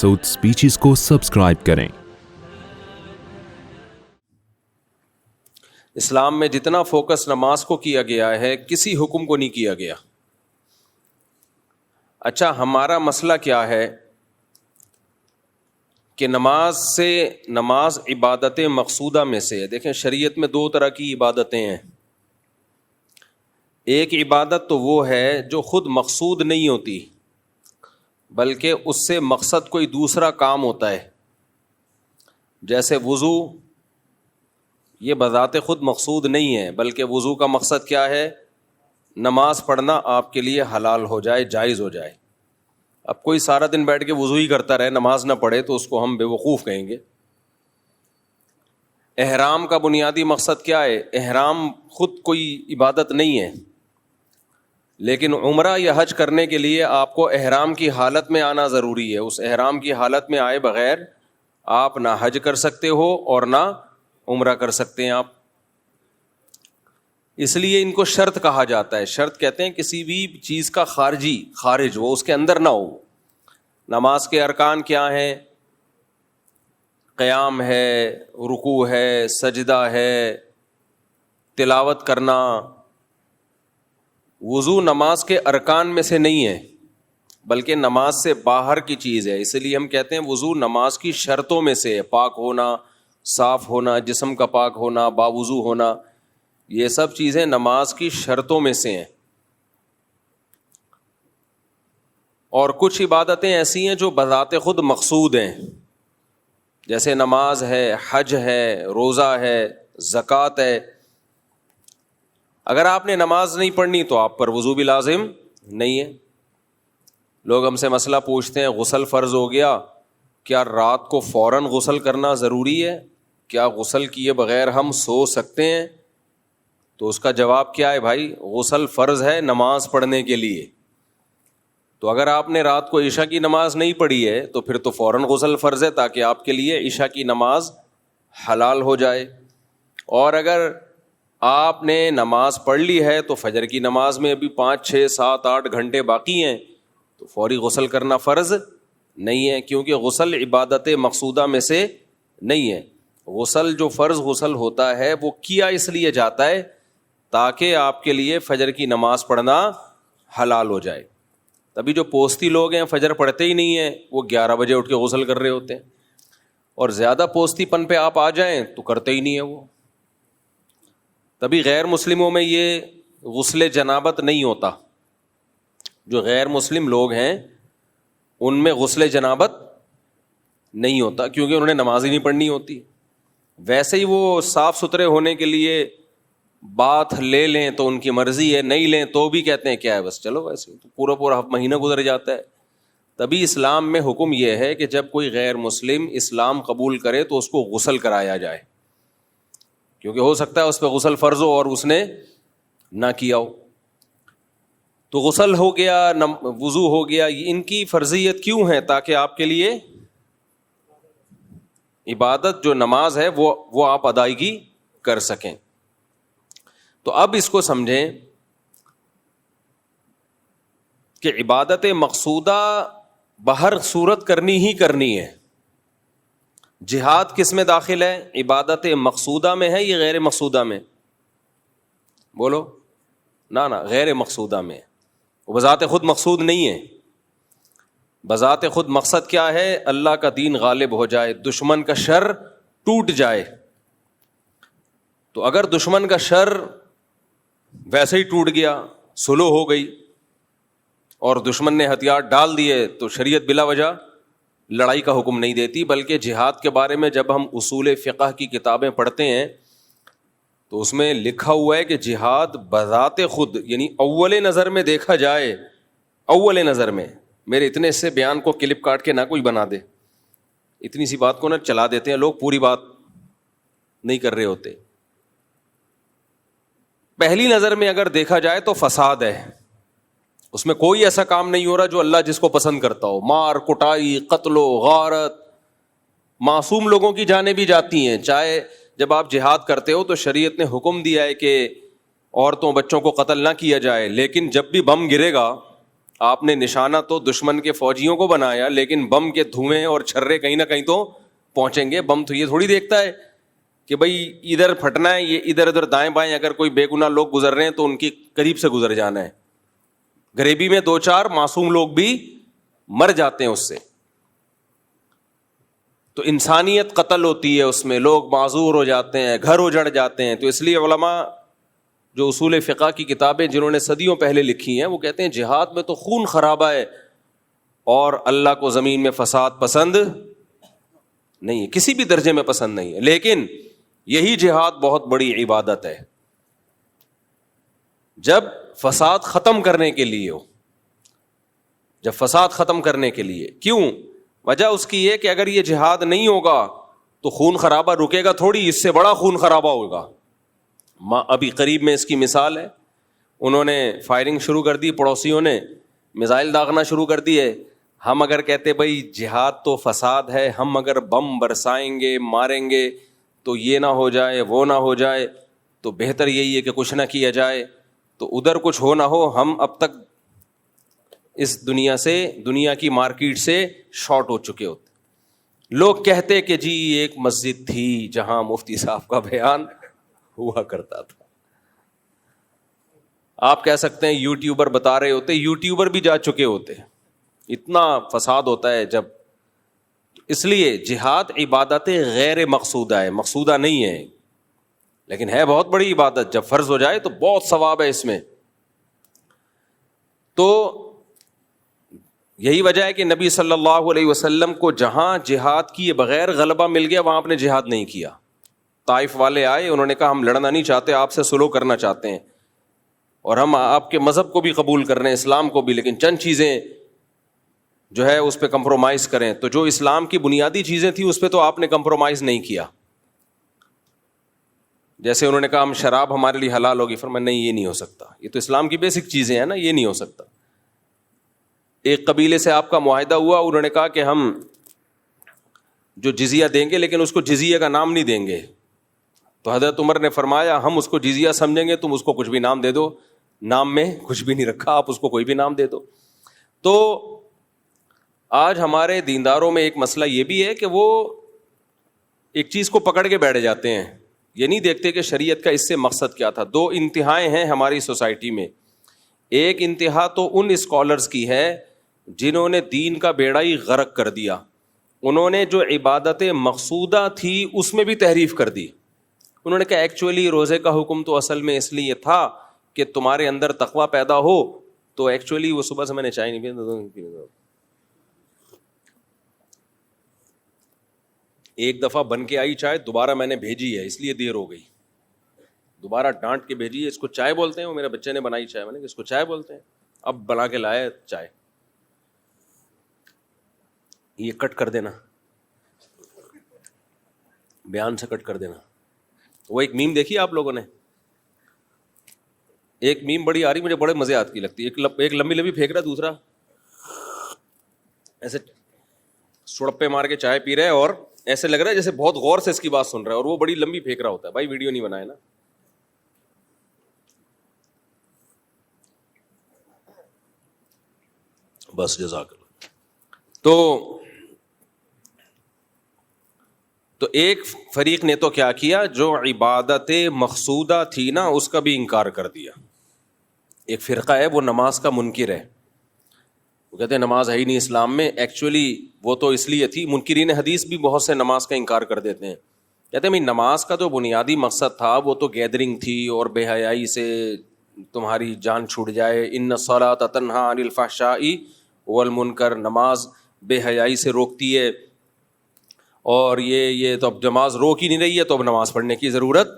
سعود speeches کو subscribe کریں۔ اسلام میں جتنا فوکس نماز کو کیا گیا ہے کسی حکم کو نہیں کیا گیا۔ اچھا، ہمارا مسئلہ کیا ہے کہ نماز عبادت مقصودہ میں سے ہے۔ دیکھیں، شریعت میں دو طرح کی عبادتیں ہیں۔ ایک عبادت تو وہ ہے جو خود مقصود نہیں ہوتی، بلکہ اس سے مقصد کوئی دوسرا کام ہوتا ہے، جیسے وضو۔ یہ بذات خود مقصود نہیں ہے، بلکہ وضو کا مقصد کیا ہے؟ نماز پڑھنا آپ کے لیے حلال ہو جائے، جائز ہو جائے۔ اب کوئی سارا دن بیٹھ کے وضو ہی کرتا رہے، نماز نہ پڑھے، تو اس کو ہم بے وقوف کہیں گے۔ احرام کا بنیادی مقصد کیا ہے؟ احرام خود کوئی عبادت نہیں ہے، لیکن عمرہ یا حج کرنے کے لیے آپ کو احرام کی حالت میں آنا ضروری ہے۔ اس احرام کی حالت میں آئے بغیر آپ نہ حج کر سکتے ہو اور نہ عمرہ کر سکتے ہیں آپ۔ اس لیے ان کو شرط کہا جاتا ہے۔ شرط کہتے ہیں کسی بھی چیز کا خارج وہ اس کے اندر نہ ہو۔ نماز کے ارکان کیا ہیں؟ قیام ہے، رکوع ہے، سجدہ ہے، تلاوت کرنا۔ وضو نماز کے ارکان میں سے نہیں ہے، بلکہ نماز سے باہر کی چیز ہے۔ اس لیے ہم کہتے ہیں وضو نماز کی شرطوں میں سے ہے۔ پاک ہونا، صاف ہونا، جسم کا پاک ہونا، باوضو ہونا، یہ سب چیزیں نماز کی شرطوں میں سے ہیں۔ اور کچھ عبادتیں ایسی ہیں جو بذات خود مقصود ہیں، جیسے نماز ہے، حج ہے، روزہ ہے، زکوٰۃ ہے۔ اگر آپ نے نماز نہیں پڑھنی تو آپ پر وضو بھی لازم نہیں ہے۔ لوگ ہم سے مسئلہ پوچھتے ہیں، غسل فرض ہو گیا، کیا رات کو فوراً غسل کرنا ضروری ہے؟ کیا غسل کیے بغیر ہم سو سکتے ہیں؟ تو اس کا جواب کیا ہے بھائی؟ غسل فرض ہے نماز پڑھنے کے لیے۔ تو اگر آپ نے رات کو عشاء کی نماز نہیں پڑھی ہے تو پھر تو فوراً غسل فرض ہے، تاکہ آپ کے لیے عشاء کی نماز حلال ہو جائے۔ اور اگر آپ نے نماز پڑھ لی ہے تو فجر کی نماز میں ابھی 5، 6، 7، 8 گھنٹے باقی ہیں، تو فوری غسل کرنا فرض نہیں ہے، کیونکہ غسل عبادت مقصودہ میں سے نہیں ہے۔ غسل جو فرض غسل ہوتا ہے وہ کیا اس لیے جاتا ہے تاکہ آپ کے لیے فجر کی نماز پڑھنا حلال ہو جائے۔ تبھی جو پوستی لوگ ہیں فجر پڑھتے ہی نہیں ہیں، وہ 11 بجے اٹھ کے غسل کر رہے ہوتے ہیں، اور زیادہ پوستی پن پہ آپ آ جائیں تو کرتے ہی نہیں ہیں وہ۔ تبھی غیر مسلموں میں یہ غسل جنابت نہیں ہوتا۔ جو غیر مسلم لوگ ہیں ان میں غسل جنابت نہیں ہوتا، کیونکہ انہوں نے نماز ہی نہیں پڑھنی ہوتی۔ ویسے ہی وہ صاف ستھرے ہونے کے لیے بات لے لیں تو ان کی مرضی ہے، نہیں لیں تو بھی کہتے ہیں کیا ہے، بس چلو ویسے تو پورا مہینہ گزر جاتا ہے۔ تبھی اسلام میں حکم یہ ہے کہ جب کوئی غیر مسلم اسلام قبول کرے تو اس کو غسل کرایا جائے، کیونکہ ہو سکتا ہے اس پہ غسل فرض ہو اور اس نے نہ کیا ہو۔ تو غسل ہو گیا، وضو ہو گیا، ان کی فرضیت کیوں ہے؟ تاکہ آپ کے لیے عبادت جو نماز ہے وہ آپ ادائیگی کر سکیں۔ تو اب اس کو سمجھیں کہ عبادت مقصودہ بہر صورت کرنی ہی کرنی ہے۔ جہاد کس میں داخل ہے؟ عبادت مقصودہ میں ہے یا غیر مقصودہ میں؟ بولو نا، غیر مقصودہ میں۔ وہ بذات خود مقصود نہیں ہے۔ بذات خود مقصد کیا ہے؟ اللہ کا دین غالب ہو جائے، دشمن کا شر ٹوٹ جائے۔ تو اگر دشمن کا شر ویسے ہی ٹوٹ گیا، سلو ہو گئی، اور دشمن نے ہتھیار ڈال دیے، تو شریعت بلا وجہ لڑائی کا حکم نہیں دیتی، بلکہ جہاد کے بارے میں جب ہم اصول فقہ کی کتابیں پڑھتے ہیں تو اس میں لکھا ہوا ہے کہ جہاد بذات خود، یعنی اول نظر میں دیکھا جائے، اول نظر میں، میرے اتنے سے بیان کو کلپ کاٹ کے نہ کوئی بنا دے، اتنی سی بات کو نہ چلا دیتے ہیں لوگ، پوری بات نہیں کر رہے ہوتے۔ پہلی نظر میں اگر دیکھا جائے تو فساد ہے، اس میں کوئی ایسا کام نہیں ہو رہا جو اللہ جس کو پسند کرتا ہو۔ مار کٹائی، قتل و غارت، معصوم لوگوں کی جانیں بھی جاتی ہیں۔ چاہے جب آپ جہاد کرتے ہو تو شریعت نے حکم دیا ہے کہ عورتوں بچوں کو قتل نہ کیا جائے، لیکن جب بھی بم گرے گا آپ نے نشانہ تو دشمن کے فوجیوں کو بنایا, لیکن بم کے دھوئیں اور چھرے کہیں نہ کہیں تو پہنچیں گے. بم تو یہ تھوڑی دیکھتا ہے کہ بھائی ادھر پھٹنا ہے, یہ ادھر ادھر دائیں بائیں اگر کوئی بے گناہ لوگ گزر رہے ہیں تو ان کی قریب سے گزر جانا ہے. غریبی میں 2-4 معصوم لوگ بھی مر جاتے ہیں اس سے. تو انسانیت قتل ہوتی ہے, اس میں لوگ معذور ہو جاتے ہیں, گھر اجڑ جاتے ہیں. تو اس لیے علماء جو اصول فقہ کی کتابیں جنہوں نے صدیوں پہلے لکھی ہیں وہ کہتے ہیں جہاد میں تو خون خرابہ ہے اور اللہ کو زمین میں فساد پسند نہیں ہے, کسی بھی درجے میں پسند نہیں ہے. لیکن یہی جہاد بہت بڑی عبادت ہے جب فساد ختم کرنے کے لیے ہو, جب فساد ختم کرنے کے لیے. کیوں؟ وجہ اس کی یہ کہ اگر یہ جہاد نہیں ہوگا تو خون خرابہ رکے گا تھوڑی, اس سے بڑا خون خرابہ ہوگا. ابھی قریب میں اس کی مثال ہے, انہوں نے فائرنگ شروع کر دی, پڑوسیوں نے میزائل داغنا شروع کر دیے. ہم اگر کہتے بھائی جہاد تو فساد ہے, ہم اگر بم برسائیں گے ماریں گے تو یہ نہ ہو جائے وہ نہ ہو جائے, تو بہتر یہی ہے کہ کچھ نہ کیا جائے, تو ادھر کچھ ہو نہ ہو. ہم اب تک اس دنیا کی مارکیٹ سے شارٹ ہو چکے ہوتے. لوگ کہتے کہ جی ایک مسجد تھی جہاں مفتی صاحب کا بیان ہوا کرتا تھا. آپ کہہ سکتے ہیں یوٹیوبر بتا رہے ہوتے, یوٹیوبر بھی جا چکے ہوتے. اتنا فساد ہوتا ہے جب. اس لیے جہاد عبادت غیر مقصودہ ہے, مقصودہ نہیں ہے, لیکن ہے بہت بڑی عبادت. جب فرض ہو جائے تو بہت ثواب ہے اس میں. تو یہی وجہ ہے کہ نبی صلی اللہ علیہ وسلم کو جہاں جہاد کیے بغیر غلبہ مل گیا وہاں آپ نے جہاد نہیں کیا. طائف والے آئے, انہوں نے کہا ہم لڑنا نہیں چاہتے, آپ سے سلو کرنا چاہتے ہیں اور ہم آپ کے مذہب کو بھی قبول کر رہے ہیں, اسلام کو بھی, لیکن چند چیزیں جو ہے اس پہ کمپرومائز کریں. تو جو اسلام کی بنیادی چیزیں تھیں اس پہ تو آپ نے کمپرومائز نہیں کیا. جیسے انہوں نے کہا ہم شراب ہمارے لیے حلال ہوگی, فرمایا نہیں یہ نہیں ہو سکتا, یہ تو اسلام کی بیسک چیزیں ہیں نا, یہ نہیں ہو سکتا. ایک قبیلے سے آپ کا معاہدہ ہوا, انہوں نے کہا کہ ہم جو جزیہ دیں گے لیکن اس کو جزیہ کا نام نہیں دیں گے. تو حضرت عمر نے فرمایا ہم اس کو جزیہ سمجھیں گے, تم اس کو کچھ بھی نام دے دو, نام میں کچھ بھی نہیں رکھا, آپ اس کو کوئی بھی نام دے دو. تو آج ہمارے دینداروں میں ایک مسئلہ یہ بھی ہے کہ وہ ایک چیز کو پکڑ کے بیٹھ جاتے ہیں, یہ نہیں دیکھتے کہ شریعت کا اس سے مقصد کیا تھا. 2 انتہائیں ہیں ہماری سوسائٹی میں. ایک انتہا تو ان اسکالرز کی ہے جنہوں نے دین کا بیڑا ہی غرق کر دیا. انہوں نے جو عبادت مقصودہ تھی اس میں بھی تحریف کر دی. انہوں نے کہا ایکچولی روزے کا حکم تو اصل میں اس لیے تھا کہ تمہارے اندر تقویٰ پیدا ہو. تو ایکچولی وہ صبح سے میں نے چائے نہیں پی, ایک دفعہ بن کے آئی چائے, دوبارہ میں نے بھیجی ہے اس لیے دیر ہو گئی, دوبارہ ڈانٹ کے بھیجی ہے. اس کو چائے بولتے ہیں, وہ میرے بچے نے بنائی چائے, میں نے اس کو چائے بولتے ہیں. اب بنا کے لائے چائے, یہ کٹ کر دینا, بیان سے کٹ کر دینا. وہ ایک میم دیکھی آپ لوگوں نے, ایک میم بڑی آ رہی, مجھے بڑے مزے آتی لگتی ہے. ایک لمبی لمبی پھینک رہا, دوسرا ایسے سڑپے مار کے چائے پی رہا ہے اور ایسے لگ رہا ہے جیسے بہت غور سے اس کی بات سن رہا ہے, اور وہ بڑی لمبی پھینک رہا ہوتا ہے. بھائی ویڈیو نہیں بنائے نا. بس جزاک اللہ. تو ایک فریق نے تو کیا کیا, جو عبادت مقصودہ تھی نا اس کا بھی انکار کر دیا. ایک فرقہ ہے وہ نماز کا منکر ہے, وہ کہتے ہیں نماز ہے ہی نہیں اسلام میں. ایکچولی وہ تو اس لیے تھی, منکرین حدیث بھی بہت سے نماز کا انکار کر دیتے ہیں. کہتے ہیں نماز کا جو بنیادی مقصد تھا وہ تو گیدرنگ تھی اور بے حیائی سے تمہاری جان چھوٹ جائے. ان الصلاۃ تنہی عن الفحشاء والمنکر, نماز بے حیائی سے روکتی ہے, اور یہ تو اب نماز روک ہی نہیں رہی ہے تو اب نماز پڑھنے کی ضرورت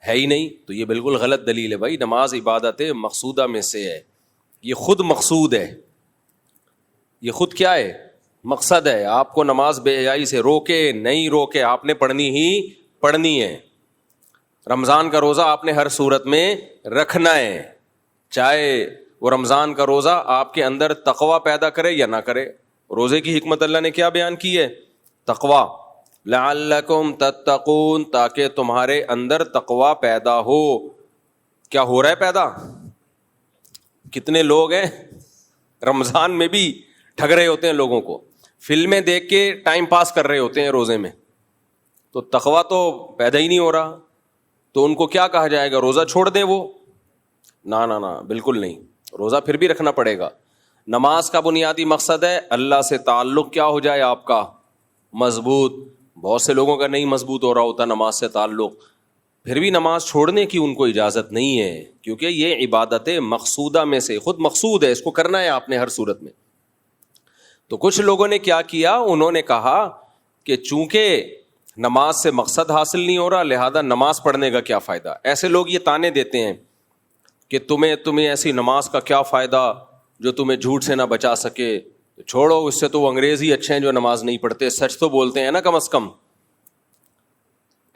ہے ہی نہیں. تو یہ بالکل غلط دلیل ہے بھائی. نماز عبادت مقصودہ میں سے ہے, یہ خود مقصود ہے, یہ خود کیا ہے, مقصد ہے. آپ کو نماز بے حیائی سے روکے نہیں روکے, آپ نے پڑھنی ہی پڑھنی ہے. رمضان کا روزہ آپ نے ہر صورت میں رکھنا ہے, چاہے وہ رمضان کا روزہ آپ کے اندر تقویٰ پیدا کرے یا نہ کرے. روزے کی حکمت اللہ نے کیا بیان کی ہے, تقویٰ. لعلکم تتقون, تاکہ تمہارے اندر تقویٰ پیدا ہو. کیا ہو رہا ہے پیدا؟ کتنے لوگ ہیں رمضان میں بھی ٹھگ رہے ہوتے ہیں لوگوں کو, فلمیں دیکھ کے ٹائم پاس کر رہے ہوتے ہیں روزے میں, تو تقویٰ تو پیدا ہی نہیں ہو رہا. تو ان کو کیا کہا جائے گا, روزہ چھوڑ دیں وہ؟ نہ بالکل نہیں, روزہ پھر بھی رکھنا پڑے گا. نماز کا بنیادی مقصد ہے اللہ سے تعلق کیا ہو جائے آپ کا مضبوط. بہت سے لوگوں کا نہیں مضبوط ہو رہا ہوتا نماز سے تعلق, پھر بھی نماز چھوڑنے کی ان کو اجازت نہیں ہے, کیونکہ یہ عبادت مقصودہ میں سے خود مقصود ہے, اس کو کرنا ہے آپ نے ہر صورت میں. تو کچھ لوگوں نے کیا کیا, انہوں نے کہا کہ چونکہ نماز سے مقصد حاصل نہیں ہو رہا لہذا نماز پڑھنے کا کیا فائدہ. ایسے لوگ یہ تانے دیتے ہیں کہ تمہیں ایسی نماز کا کیا فائدہ جو تمہیں جھوٹ سے نہ بچا سکے, چھوڑو اس سے تو وہ انگریز ہی اچھے ہیں جو نماز نہیں پڑھتے, سچ تو بولتے ہیں نا کم از کم.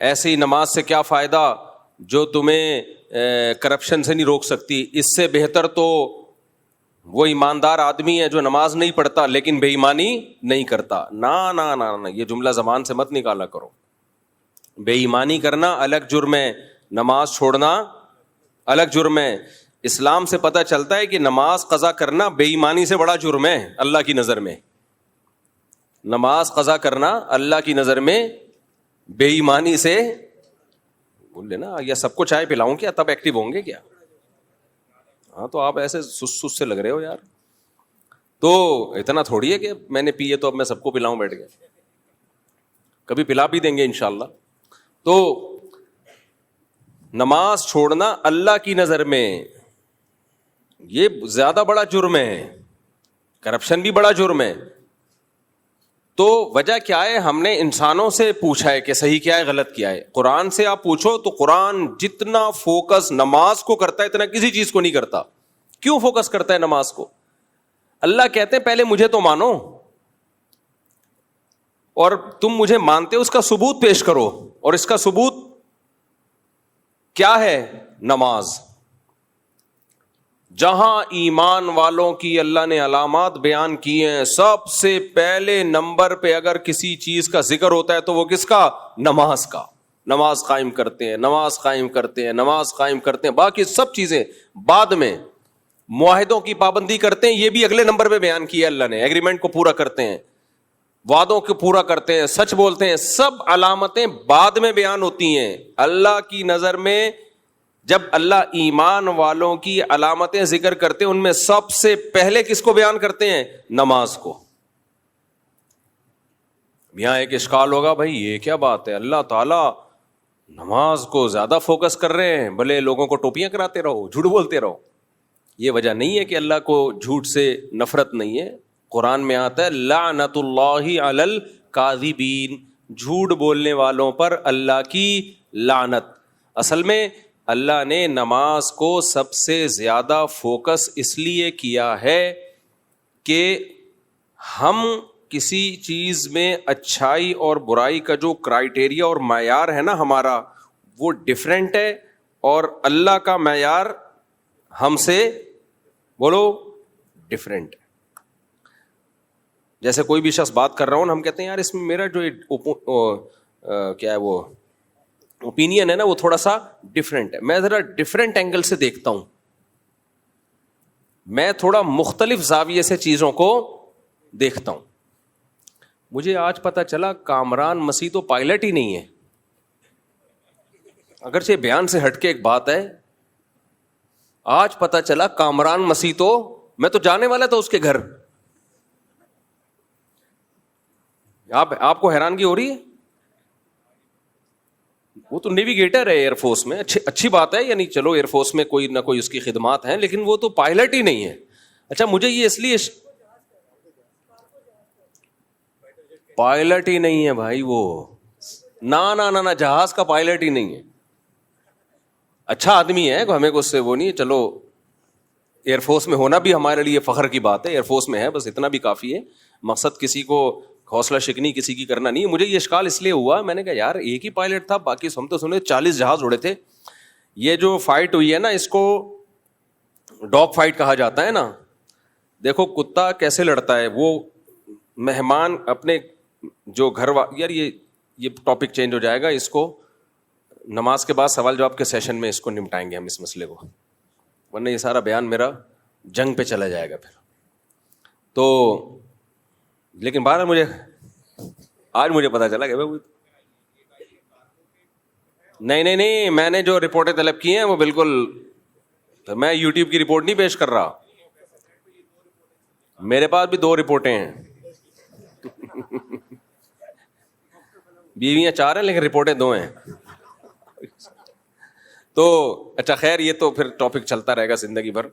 ایسی نماز سے کیا فائدہ جو تمہیں کرپشن سے نہیں روک سکتی, اس سے بہتر تو وہ ایماندار آدمی ہے جو نماز نہیں پڑھتا لیکن بے ایمانی نہیں کرتا. نہ یہ جملہ زبان سے مت نکالا کرو. بے ایمانی کرنا الگ جرم ہے, نماز چھوڑنا الگ جرم ہے. اسلام سے پتہ چلتا ہے کہ نماز قضا کرنا بے ایمانی سے بڑا جرم ہے اللہ کی نظر میں. نماز قضا کرنا اللہ کی نظر میں بے ایمانی سے, بول لینا یا سب کو چائے پلاؤں کیا تب ایکٹیو ہوں گے کیا؟ ہاں تو آپ ایسے سس سے لگ رہے ہو یار. تو اتنا تھوڑی ہے کہ میں نے پیے تو اب میں سب کو پلاؤں بیٹھ گئے, کبھی پلا بھی دیں گے انشاءاللہ. تو نماز چھوڑنا اللہ کی نظر میں یہ زیادہ بڑا جرم ہے, کرپشن بھی بڑا جرم ہے. تو وجہ کیا ہے, ہم نے انسانوں سے پوچھا ہے کہ صحیح کیا ہے غلط کیا ہے. قرآن سے آپ پوچھو تو قرآن جتنا فوکس نماز کو کرتا ہے اتنا کسی چیز کو نہیں کرتا. کیوں فوکس کرتا ہے نماز کو؟ اللہ کہتے ہیں پہلے مجھے تو مانو, اور تم مجھے مانتے ہو اس کا ثبوت پیش کرو. اور اس کا ثبوت کیا ہے؟ نماز. جہاں ایمان والوں کی اللہ نے علامات بیان کی ہیں, سب سے پہلے نمبر پہ اگر کسی چیز کا ذکر ہوتا ہے تو وہ کس کا؟ نماز کا. نماز قائم کرتے ہیں, نماز قائم کرتے ہیں, نماز قائم کرتے ہیں. باقی سب چیزیں بعد میں. معاہدوں کی پابندی کرتے ہیں, یہ بھی اگلے نمبر پہ بیان کیا اللہ نے. ایگریمنٹ کو پورا کرتے ہیں, وعدوں کو پورا کرتے ہیں, سچ بولتے ہیں. سب علامتیں بعد میں بیان ہوتی ہیں. اللہ کی نظر میں جب اللہ ایمان والوں کی علامتیں ذکر کرتے ہیں ان میں سب سے پہلے کس کو بیان کرتے ہیں؟ نماز کو. یہاں ایک اشکال ہوگا, بھائی یہ کیا بات ہے, اللہ تعالیٰ نماز کو زیادہ فوکس کر رہے ہیں, بھلے لوگوں کو ٹوپیاں کراتے رہو, جھوٹ بولتے رہو. یہ وجہ نہیں ہے کہ اللہ کو جھوٹ سے نفرت نہیں ہے. قرآن میں آتا ہے لعنت اللہ علی الکاذبین, جھوٹ بولنے والوں پر اللہ کی لعنت. اصل میں اللہ نے نماز کو سب سے زیادہ فوکس اس لیے کیا ہے کہ ہم کسی چیز میں اچھائی اور برائی کا جو کرائیٹیریا اور معیار ہے نا ہمارا, وہ ڈفرینٹ ہے, اور اللہ کا معیار ہم سے بولو ڈفرینٹ ہے. جیسے کوئی بھی شخص بات کر رہا ہوں نا, ہم کہتے ہیں یار اس میں میرا جو کیا ہے وہ اوپینین ہے نا وہ تھوڑا سا ڈفرینٹ ہے, میں ذرا ڈفرینٹ اینگل سے دیکھتا ہوں, میں تھوڑا مختلف زاویے سے چیزوں کو دیکھتا ہوں. مجھے آج پتا چلا کامران مسیح تو پائلٹ ہی نہیں ہے. اگرچہ بیان سے ہٹ کے ایک بات ہے, آج پتا چلا کامران مسیح تو, میں تو جانے والا تھا اس کے گھر. آپ کو حیرانگی ہو رہی ہے؟ وہ تو نیویگیٹر ہے ایئر فورس میں, اچھی بات ہے, یعنی چلو ایئر فورس میں کوئی نہ کوئی اس کی خدمات ہیں, لیکن وہ تو پائلٹ ہی نہیں ہے. اچھا مجھے یہ اس لیے پائلٹ ہی نہیں ہے بھائی وہ, نہ جہاز کا پائلٹ ہی نہیں ہے. اچھا آدمی ہے, ہمیں کو اس سے وہ نہیں, چلو ایئر فورس میں ہونا بھی ہمارے لیے فخر کی بات ہے, ایئر فورس میں ہے بس اتنا بھی کافی ہے. مقصد کسی کو حوصلہ شکنی کسی کی کرنا نہیں. مجھے یہ اشکال اس لیے ہوا, میں نے کہا یار ایک ہی پائلٹ تھا, باقی ہم تو سنے 40 جہاز اڑے تھے. یہ جو فائٹ ہوئی ہے نا اس کو ڈاگ فائٹ کہا جاتا ہے نا. دیکھو کتا کیسے لڑتا ہے, وہ مہمان اپنے جو گھر یار یہ ٹاپک چینج ہو جائے گا, اس کو نماز کے بعد سوال جواب کے سیشن میں اس کو نمٹائیں گے ہم اس مسئلے کو, ورنہ یہ سارا بیان میرا جنگ پہ چلا جائے گا. پھر تو لیکن بہرحال مجھے آج مجھے پتا چلا کہ نہیں میں نے جو رپورٹیں طلب کی ہیں وہ بالکل, میں یوٹیوب کی رپورٹ نہیں پیش کر رہا, میرے پاس بھی 2 رپورٹیں ہیں. بیویاں 4 ہیں لیکن رپورٹیں 2 ہیں. تو اچھا خیر, یہ تو پھر ٹاپک چلتا رہے گا زندگی بھر.